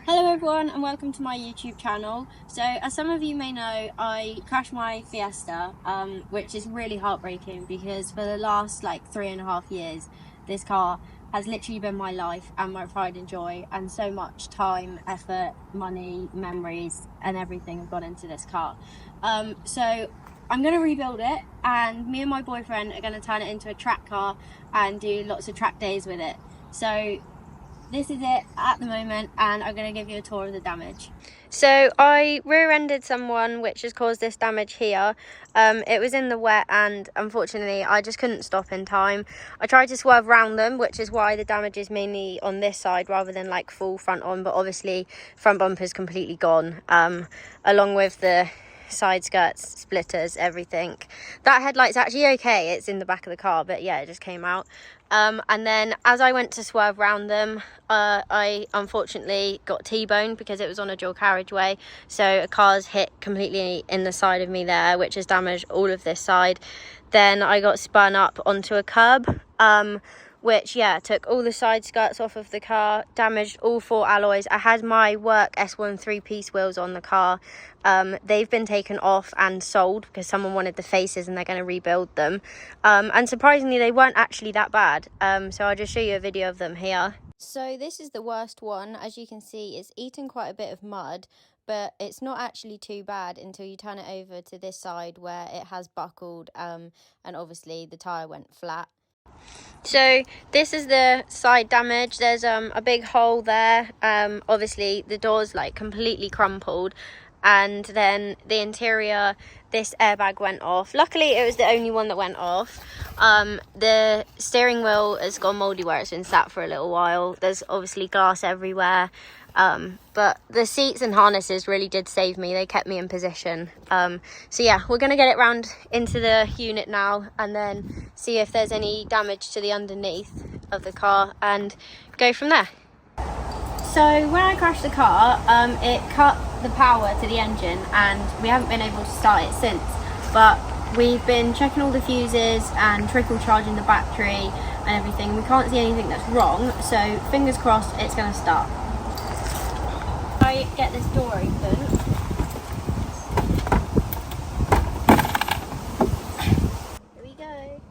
Hello everyone and welcome to my YouTube channel. So as some of you may know, I crashed my Fiesta, which is really heartbreaking because for the last like 3.5 years, this car has literally been my life and my pride and joy, and so much time, effort, money, memories and everything have gone into this car. So I'm going to rebuild it, and me and my boyfriend are going to turn it into a track car and do lots of track days with it. So this is it at the moment, and I'm going to give you a tour of the damage. So I rear-ended someone, which has caused this damage here. It was in the wet and unfortunately I just couldn't stop in time. I tried to swerve around them, which is why the damage is mainly on this side rather than like full front on, but obviously front bumper's completely gone, along with the side skirts, splitters, everything. That headlight's actually okay, it's in the back of the car, but yeah, it just came out. And then as I went to swerve around them, I unfortunately got T-boned because it was on a dual carriageway, so a car's hit completely in the side of me there, which has damaged all of this side. Then I got spun up onto a curb, which took all the side skirts off of the car, damaged all 4 alloys. I had my work S1 3-piece wheels on the car. They've been taken off and sold because someone wanted the faces and they're going to rebuild them. And surprisingly, they weren't actually that bad. So I'll just show you a video of them here. So this is the worst one. As you can see, it's eaten quite a bit of mud, but it's not actually too bad until you turn it over to this side where it has buckled, and obviously the tyre went flat. So this is the side damage. There's a big hole there. Obviously the door's like completely crumpled, and then the interior, this airbag went off. Luckily it was the only one that went off. The steering wheel has gone mouldy where it's been sat for a little while. There's obviously glass everywhere. But the seats and harnesses really did save me. They kept me in position. So yeah, we're going to get it round into the unit now and then see if there's any damage to the underneath of the car and go from there. So when I crashed the car, it cut the power to the engine and we haven't been able to start it since. But we've been checking all the fuses and trickle charging the battery and everything. We can't see anything that's wrong, so fingers crossed it's going to start. I get this door open. Here we go.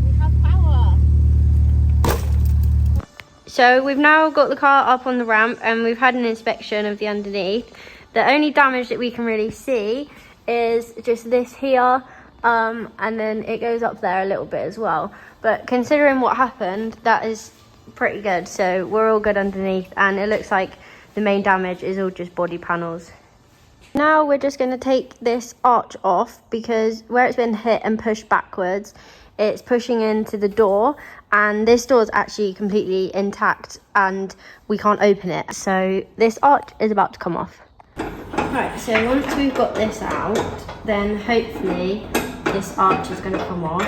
We have power. So we've now got the car up on the ramp and we've had an inspection of the underneath. The only damage that we can really see is just this here, and then it goes up there a little bit as well. But considering what happened, that is pretty good. So we're all good underneath, and it looks like the main damage is all just body panels. Now we're just going to take this arch off because where it's been hit and pushed backwards, it's pushing into the door, and this door is actually completely intact and we can't open it. So this arch is about to come off. Right, so once we've got this out, then hopefully this arch is going to come off.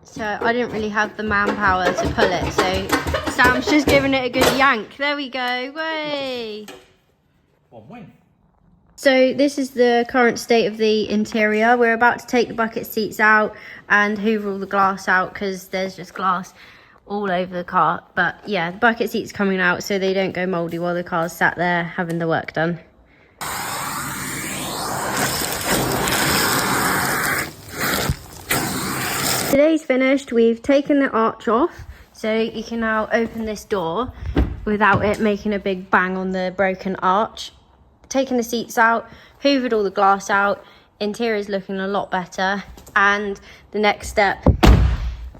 So I didn't really have the manpower to pull it, so Sam's just giving it a good yank. There we go, way! So this is the current state of the interior. We're about to take the bucket seats out and hoover all the glass out because there's just glass all over the car. But yeah, the bucket seats coming out so they don't go mouldy while the car's sat there having the work done. Today's finished. We've taken the arch off, so you can now open this door without it making a big bang on the broken arch. Taken the seats out, hoovered all the glass out, interior's looking a lot better, and the next step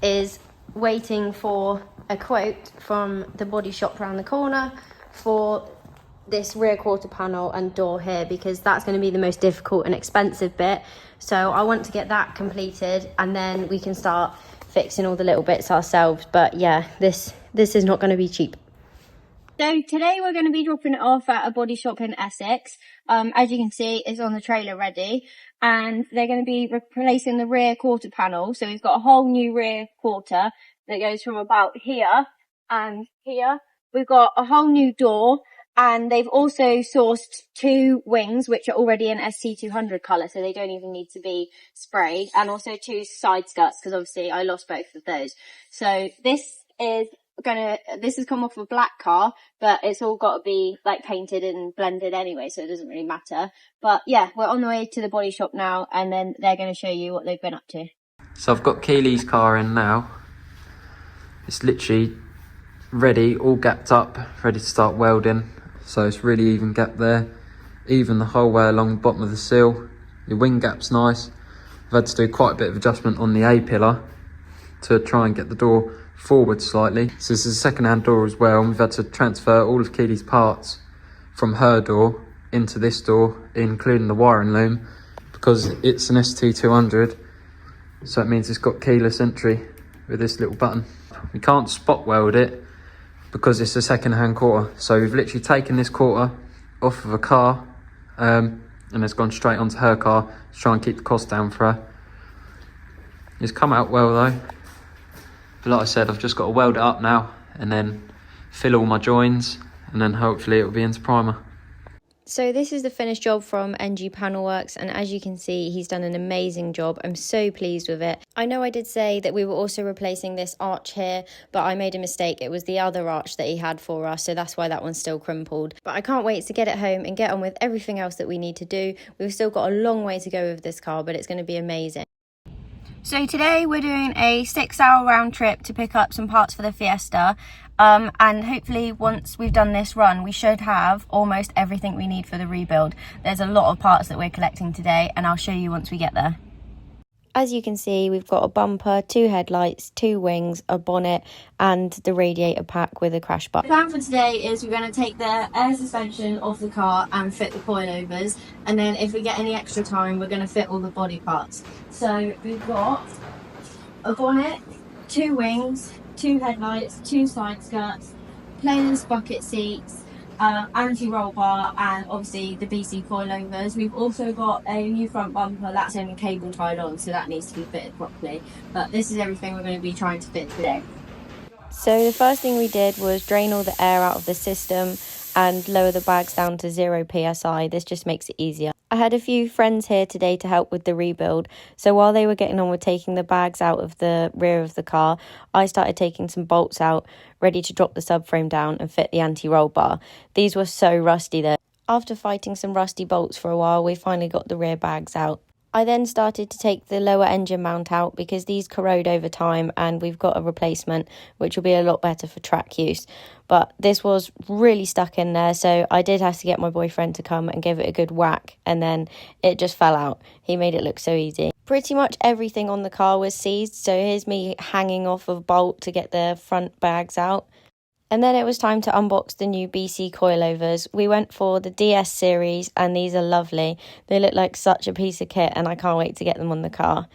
is waiting for a quote from the body shop around the corner for this rear quarter panel and door here, because that's going to be the most difficult and expensive bit. So I want to get that completed and then we can start fixing all the little bits ourselves. But yeah, this is not going to be cheap. So today we're going to be dropping it off at a body shop in Essex. As you can see, it's on the trailer ready, and they're going to be replacing the rear quarter panel. So we've got a whole new rear quarter that goes from about here and here. We've got a whole new door And they've also sourced 2 wings, which are already in ST200 colour, so they don't even need to be sprayed. And also 2 side skirts, because obviously I lost both of those. So this has come off a black car, but it's all got to be like painted and blended anyway, so it doesn't really matter. But yeah, we're on the way to the body shop now, and then they're going to show you what they've been up to. So I've got Keely's car in now. It's literally ready, all gapped up, ready to start welding. So it's really even gap there, even the whole way along the bottom of the sill. Your wing gap's nice. I've had to do quite a bit of adjustment on the A pillar to try and get the door forward slightly. So this is a second-hand door as well, and we've had to transfer all of Keely's parts from her door into this door, including the wiring loom, because it's an ST200, so it means it's got keyless entry with this little button. We can't spot weld it because it's a second-hand quarter, so we've literally taken this quarter off of a car and it's gone straight onto her car to try and keep the cost down for her. It's come out well though, but like I said, I've just got to weld it up now and then fill all my joins, and then hopefully it'll be into primer. So this is the finished job from NG Panelworks, and as you can see, he's done an amazing job. I'm so pleased with it. I know I did say that we were also replacing this arch here, but I made a mistake. It was the other arch that he had for us, so that's why that one's still crumpled. But I can't wait to get it home and get on with everything else that we need to do. We've still got a long way to go with this car, but it's going to be amazing. So today we're doing a 6-hour round trip to pick up some parts for the Fiesta. And hopefully once we've done this run, we should have almost everything we need for the rebuild. There's a lot of parts that we're collecting today, and I'll show you once we get there. As you can see, we've got a bumper, 2 headlights, 2 wings, a bonnet, and the radiator pack with a crash bar. The plan for today is we're going to take the air suspension off the car and fit the coilovers, and then if we get any extra time, we're going to fit all the body parts. So we've got a bonnet, 2 wings, 2 headlights, 2 side skirts, plain and sprocket seats, anti-roll bar, and obviously the BC coilovers. We've also got a new front bumper that's only cable tied on, so that needs to be fitted properly. But this is everything we're going to be trying to fit today. So the first thing we did was drain all the air out of the system and lower the bags down to 0 psi. This just makes it easier. I had a few friends here today to help with the rebuild, so while they were getting on with taking the bags out of the rear of the car, I started taking some bolts out, ready to drop the subframe down and fit the anti-roll bar. These were so rusty though. After fighting some rusty bolts for a while, we finally got the rear bags out. I then started to take the lower engine mount out because these corrode over time, and we've got a replacement which will be a lot better for track use. But this was really stuck in there, so I did have to get my boyfriend to come and give it a good whack, and then it just fell out. He made it look so easy. Pretty much everything on the car was seized, so here's me hanging off a bolt to get the front bags out. And then it was time to unbox the new BC coilovers. We went for the DS series, and these are lovely. They look like such a piece of kit, and I can't wait to get them on the car.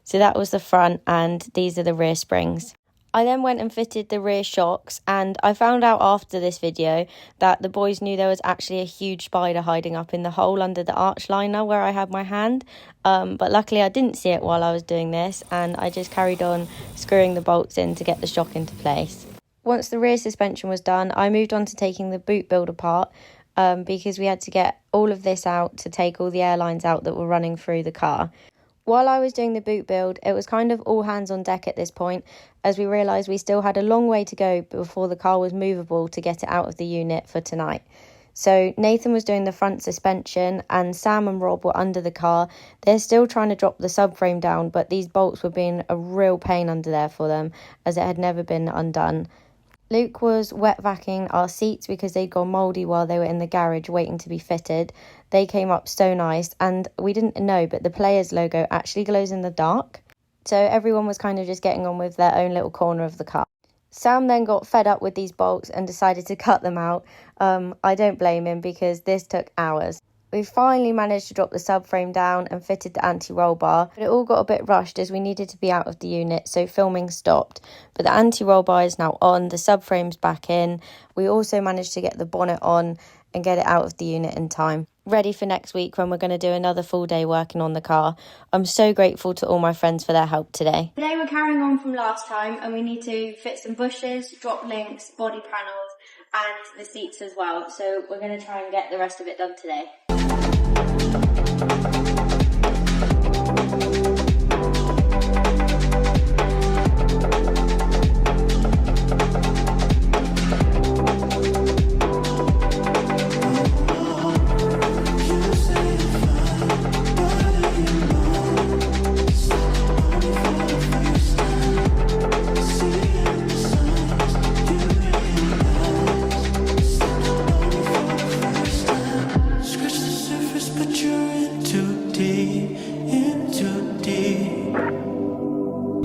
So that was the front, and these are the rear springs. I then went and fitted the rear shocks, and I found out after this video that the boys knew there was actually a huge spider hiding up in the hole under the arch liner where I had my hand. But luckily I didn't see it while I was doing this, and I just carried on screwing the bolts in to get the shock into place. Once the rear suspension was done, I moved on to taking the boot build apart because we had to get all of this out to take all the airlines out that were running through the car. While I was doing the boot build, it was kind of all hands on deck at this point, as we realised we still had a long way to go before the car was movable to get it out of the unit for tonight. So Nathan was doing the front suspension, and Sam and Rob were under the car. They're still trying to drop the subframe down, but these bolts were being a real pain under there for them, as it had never been undone. Luke was wet vacuuming our seats because they'd gone mouldy while they were in the garage waiting to be fitted. They came up so nice, and we didn't know, but the Players logo actually glows in the dark. So everyone was kind of just getting on with their own little corner of the car. Sam then got fed up with these bolts and decided to cut them out. I don't blame him because this took hours. We finally managed to drop the subframe down and fitted the anti-roll bar, but it all got a bit rushed as we needed to be out of the unit, so filming stopped. But the anti-roll bar is now on, the subframe's back in. We also managed to get the bonnet on and get it out of the unit in time. Ready for next week when we're going to do another full day working on the car. I'm so grateful to all my friends for their help today. Today we're carrying on from last time, and we need to fit some bushes, drop links, body panels, and the seats as well. So we're going to try and get the rest of it done today.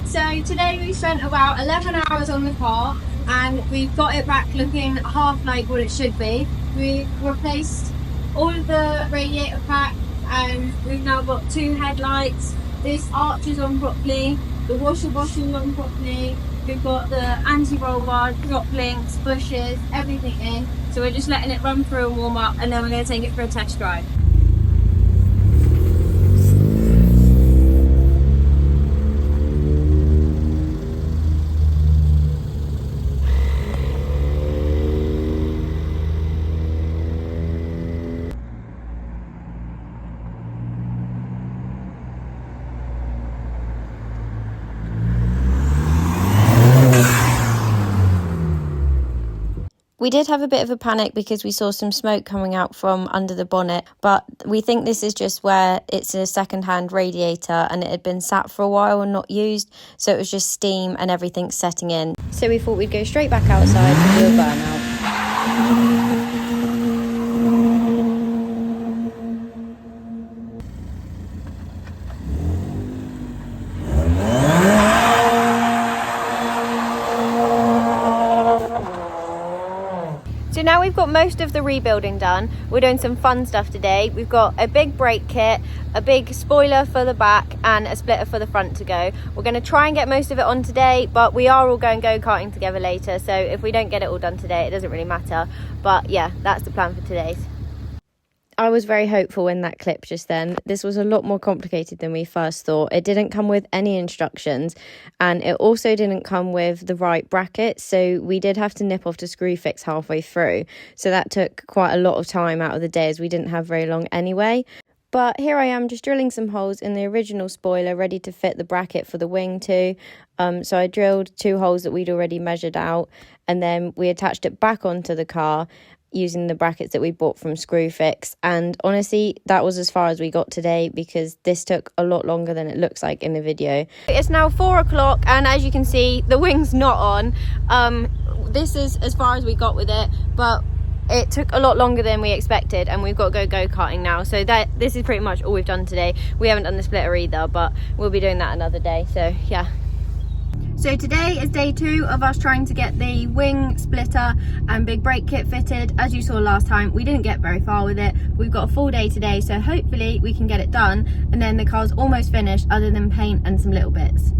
So today we spent about 11 hours on the car and we've got it back looking half like what it should be. We replaced all of the radiator pack and we've now got 2 headlights. This arch is on properly, the washer is on properly, we've got the anti-roll bar, drop links, bushes, everything in. So we're just letting it run through and warm up and then we're going to take it for a test drive. We did have a bit of a panic because we saw some smoke coming out from under the bonnet, but we think this is just where it's a second-hand radiator and it had been sat for a while and not used, so it was just steam and everything setting in. So we thought we'd go straight back outside and do a burnout. So now we've got most of the rebuilding done. We're doing some fun stuff today. We've got a big brake kit, a big spoiler for the back and a splitter for the front to go. We're going to try and get most of it on today, but we are all going go-karting together later, so if we don't get it all done today, it doesn't really matter. But yeah, that's the plan for today's. I was very hopeful in that clip just then. This was a lot more complicated than we first thought. It didn't come with any instructions and it also didn't come with the right bracket, so we did have to nip off to screw fix halfway through. So that took quite a lot of time out of the day as we didn't have very long anyway. But here I am just drilling some holes in the original spoiler ready to fit the bracket for the wing too. So I drilled 2 holes that we'd already measured out and then we attached it back onto the car using the brackets that we bought from Screwfix, and honestly that was as far as we got today because this took a lot longer than it looks like in the video. It's now 4 o'clock and as you can see the wing's not on. This is as far as we got with it, but it took a lot longer than we expected and we've got to go go-karting now, so this is pretty much all we've done today. We haven't done the splitter either, but we'll be doing that another day, so yeah. So today is day 2 of us trying to get the wing, splitter and big brake kit fitted. As you saw last time, we didn't get very far with it. We've got a full day today, so hopefully we can get it done and then the car's almost finished other than paint and some little bits.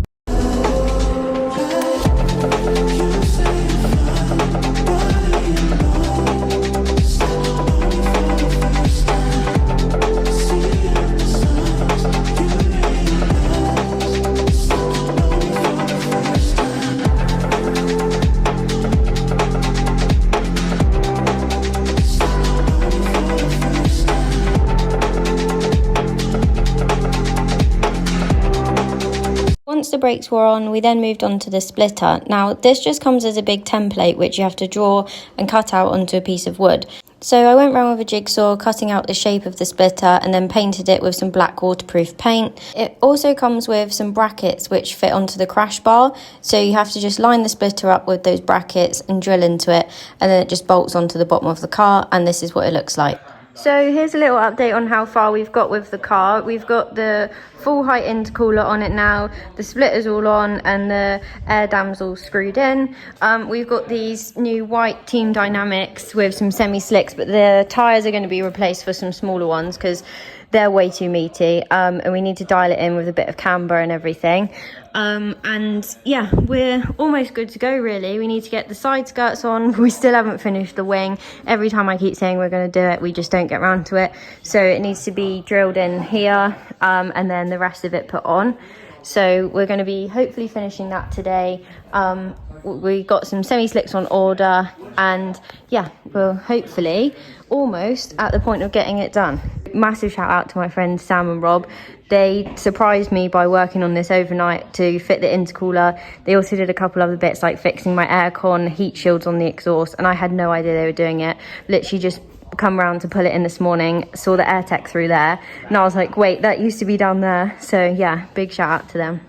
Once the brakes were on, we then moved on to the splitter. Now, this just comes as a big template which you have to draw and cut out onto a piece of wood. So I went round with a jigsaw, cutting out the shape of the splitter and then painted it with some black waterproof paint. It also comes with some brackets which fit onto the crash bar. So you have to just line the splitter up with those brackets and drill into it, and then it just bolts onto the bottom of the car, and this is what it looks like. So here's a little update on how far we've got with the car. We've got the full height intercooler on it now, the splitter's all on and the air dam's all screwed in. We've got these new white Team Dynamics with some semi-slicks, but the tyres are going to be replaced for some smaller ones because they're way too meaty, and we need to dial it in with a bit of camber and everything. And yeah, we're almost good to go really. We need to get the side skirts on. We still haven't finished the wing. Every time I keep saying we're going to do it, we just don't get around to it. So it needs to be drilled in here, and then the rest of it put on. So we're going to be hopefully finishing that today. we got some semi-slicks on order, and yeah, we're hopefully almost at the point of getting it done. Massive shout out to my friends Sam and Rob. They surprised me by working on this overnight to fit the intercooler. They also did a couple other bits like fixing my aircon, heat shields on the exhaust, and I had no idea they were doing it. Literally just come round to pull it in this morning, saw the air tech through there, and I was like, wait, that used to be down there. So yeah, big shout out to them.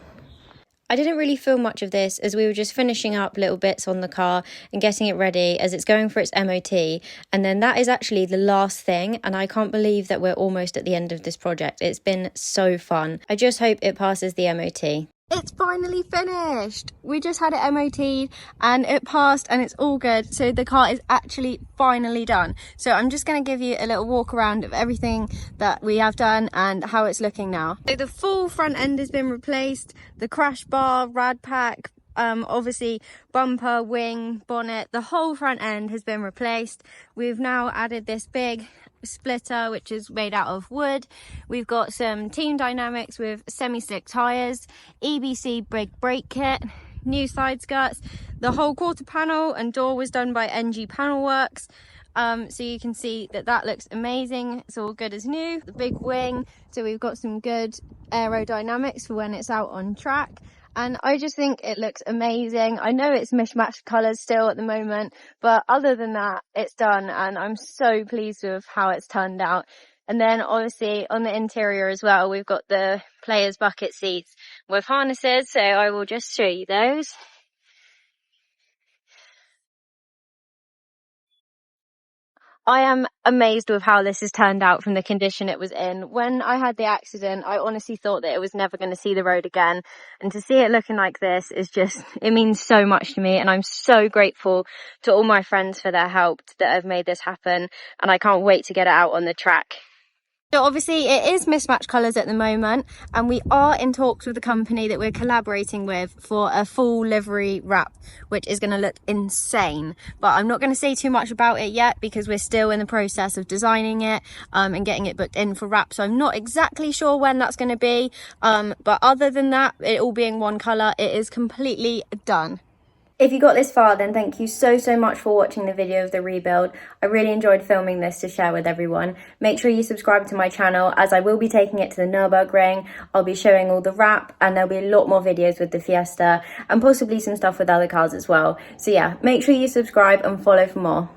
I didn't really film much of this as we were just finishing up little bits on the car and getting it ready as it's going for its MOT, and then that is actually the last thing, and I can't believe that we're almost at the end of this project. It's been so fun. I just hope it passes the MOT. It's finally finished. We just had it MOT'd and it passed and it's all good. So the car is actually finally done. So I'm just going to give you a little walk around of everything that we have done and how it's looking now. So the full front end has been replaced. The crash bar, rad pack, obviously bumper, wing, bonnet, the whole front end has been replaced. We've now added this big splitter which is made out of wood. We've got some Team Dynamics with semi-slick tyres, EBC big brake kit, new side skirts. The whole quarter panel and door was done by NG Panel Works. So you can see that that looks amazing. It's all good as new. The big wing, so we've got some good aerodynamics for when it's out on track. And I just think it looks amazing. I know it's mishmashed colours still at the moment, but other than that, it's done. And I'm so pleased with how it's turned out. And then obviously on the interior as well, we've got the players' bucket seats with harnesses. So I will just show you those. I am amazed with how this has turned out from the condition it was in. When I had the accident, I honestly thought that it was never going to see the road again. And to see it looking like this is just, it means so much to me. And I'm so grateful to all my friends for their help that have made this happen. And I can't wait to get it out on the track. So obviously it is mismatched colours at the moment, and we are in talks with the company that we're collaborating with for a full livery wrap, which is going to look insane. But I'm not going to say too much about it yet because we're still in the process of designing it and getting it booked in for wrap. So I'm not exactly sure when that's going to be. But other than that, it all being one colour, it is completely done. If you got this far, then thank you so much for watching the video of the rebuild. I really enjoyed filming this to share with everyone. Make sure you subscribe to my channel as I will be taking it to the Nurburgring. I'll be showing all the wrap and there'll be a lot more videos with the Fiesta and possibly some stuff with other cars as well. So yeah, make sure you subscribe and follow for more.